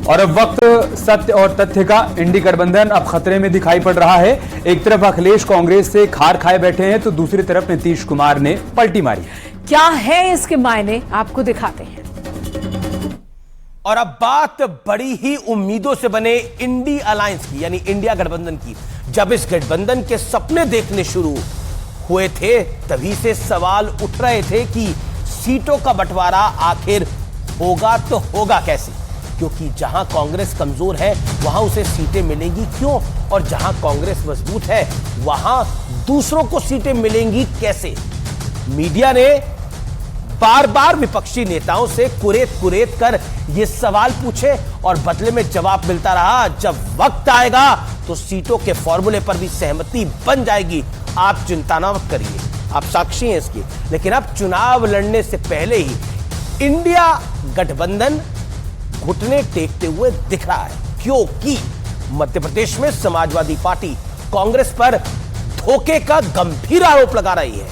और अब वक्त सत्य और तथ्य का। इंडी गठबंधन अब खतरे में दिखाई पड़ रहा है। एक तरफ अखिलेश कांग्रेस से खार खाए बैठे हैं तो दूसरी तरफ नीतीश कुमार ने पलटी मारी। क्या है इसके मायने, आपको दिखाते हैं। और अब बात बड़ी ही उम्मीदों से बने इंडी अलायंस की, यानी इंडिया गठबंधन की। जब इस गठबंधन के सपने देखने शुरू हुए थे तभी से सवाल उठ रहे थे कि सीटों का बंटवारा आखिर होगा तो होगा कैसे, क्योंकि जहां कांग्रेस कमजोर है वहां उसे सीटें मिलेंगी क्यों, और जहां कांग्रेस मजबूत है वहां दूसरों को सीटें मिलेंगी कैसे। मीडिया ने बार बार विपक्षी नेताओं से कुरेद कर ये सवाल पूछे और बदले में जवाब मिलता रहा, जब वक्त आएगा तो सीटों के फॉर्मूले पर भी सहमति बन जाएगी, आप चिंता ना मत करिए, आप साक्षी हैं इसकी। लेकिन अब चुनाव लड़ने से पहले ही इंडिया गठबंधन घुटने टेकते हुए दिख रहा है, क्योंकि मध्य प्रदेश में समाजवादी पार्टी कांग्रेस पर धोखे का गंभीर आरोप लगा रही है।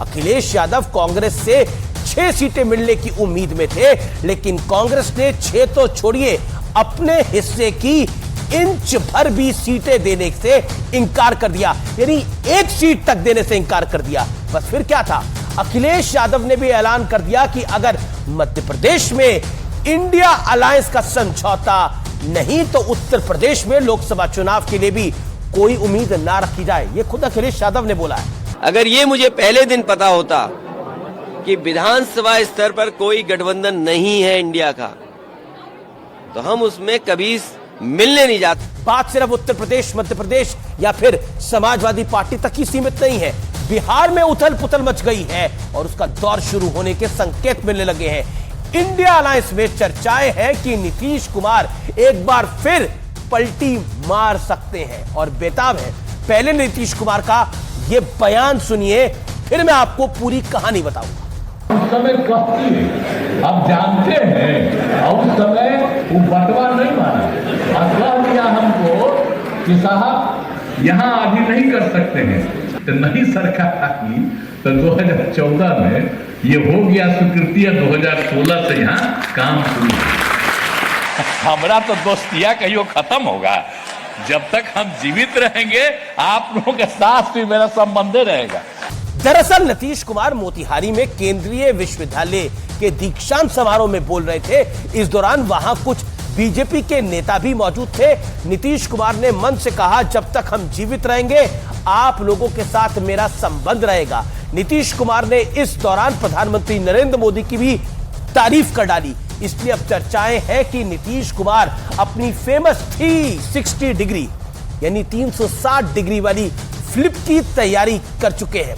अखिलेश यादव कांग्रेस से 6 सीटें मिलने की उम्मीद में थे, लेकिन कांग्रेस ने 6 तो छोड़िए अपने हिस्से की इंच भर भी सीटें देने से इंकार कर दिया, यानी 1 सीट तक देने से इंकार कर दिया। बस फिर क्या था, अखिलेश यादव ने भी ऐलान कर दिया कि अगर मध्य प्रदेश में इंडिया अलायंस का समझौता नहीं तो उत्तर प्रदेश में लोकसभा चुनाव के लिए भी कोई उम्मीद ना रखी जाए। यह खुद अखिलेश यादव ने बोला है। अगर ये मुझे पहले दिन पता होता कि विधानसभा स्तर पर कोई गठबंधन नहीं है इंडिया का, तो हम उसमें कभी मिलने नहीं जाते। बात सिर्फ उत्तर प्रदेश, मध्य प्रदेश या फिर समाजवादी पार्टी तक ही सीमित नहीं है। बिहार में उथल पुथल मच गई है और उसका दौर शुरू होने के संकेत मिलने लगे हैं। इंडिया अलायंस में चर्चाएं हैं कि नीतीश कुमार एक बार फिर पलटी मार सकते हैं और बेताब है। पहले नीतीश कुमार का ये बयान सुनिए, फिर मैं आपको पूरी कहानी बताऊंगा। उस समय कस्ती आप जानते हैं, और उस समय वो बंटवार नहीं माना, कह दिया हमको कि साहब यहाँ अभी नहीं कर सकते हैं, तो नहीं सरकार आई तो 2014 में ये हो गया स्वीकृति, 2016 से यहाँ काम शुरू। हमारा तो दोस्तिया कहियो खत्म होगा, जब तक हम जीवित रहेंगे आप लोगों के साथ भी मेरा संबंध रहेगा। दरअसल नीतीश कुमार मोतिहारी में केंद्रीय विश्वविद्यालय के दीक्षांत समारोह में बोल रहे थे। इस दौरान वहां कुछ बीजेपी के नेता भी मौजूद थे। नीतीश कुमार ने मन से कहा, जब तक हम जीवित रहेंगे आप लोगों के साथ मेरा संबंध रहेगा। नीतीश कुमार ने इस दौरान प्रधानमंत्री नरेंद्र मोदी की भी तारीफ कर डाली। इसलिए अब चर्चाएं हैं कि नीतीश कुमार अपनी फेमस 360 डिग्री यानी 360 डिग्री वाली फ्लिप की तैयारी कर चुके हैं।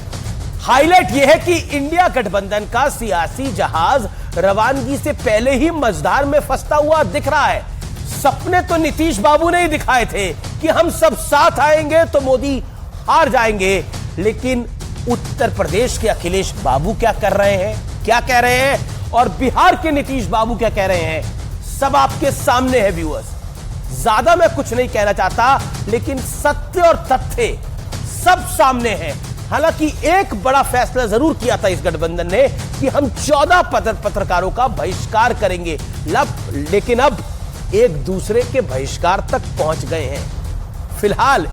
हाईलाइट यह है कि इंडिया गठबंधन का सियासी जहाज रवानगी से पहले ही मझधार में फंसता हुआ दिख रहा है। सपने तो नीतीश बाबू ने ही दिखाए थे कि हम सब साथ आएंगे तो मोदी हार जाएंगे, लेकिन उत्तर प्रदेश के अखिलेश बाबू क्या कर रहे हैं, क्या कह रहे हैं, और बिहार के नीतीश बाबू क्या कह रहे हैं, सब आपके सामने है व्यूअर्स। ज्यादा मैं कुछ नहीं कहना चाहता, लेकिन सत्य और तथ्य सब सामने है। हालांकि एक बड़ा फैसला जरूर किया था इस गठबंधन ने कि हम 14 पत्रकारों का बहिष्कार करेंगे, लेकिन अब एक दूसरे के बहिष्कार तक पहुंच गए हैं। फिलहाल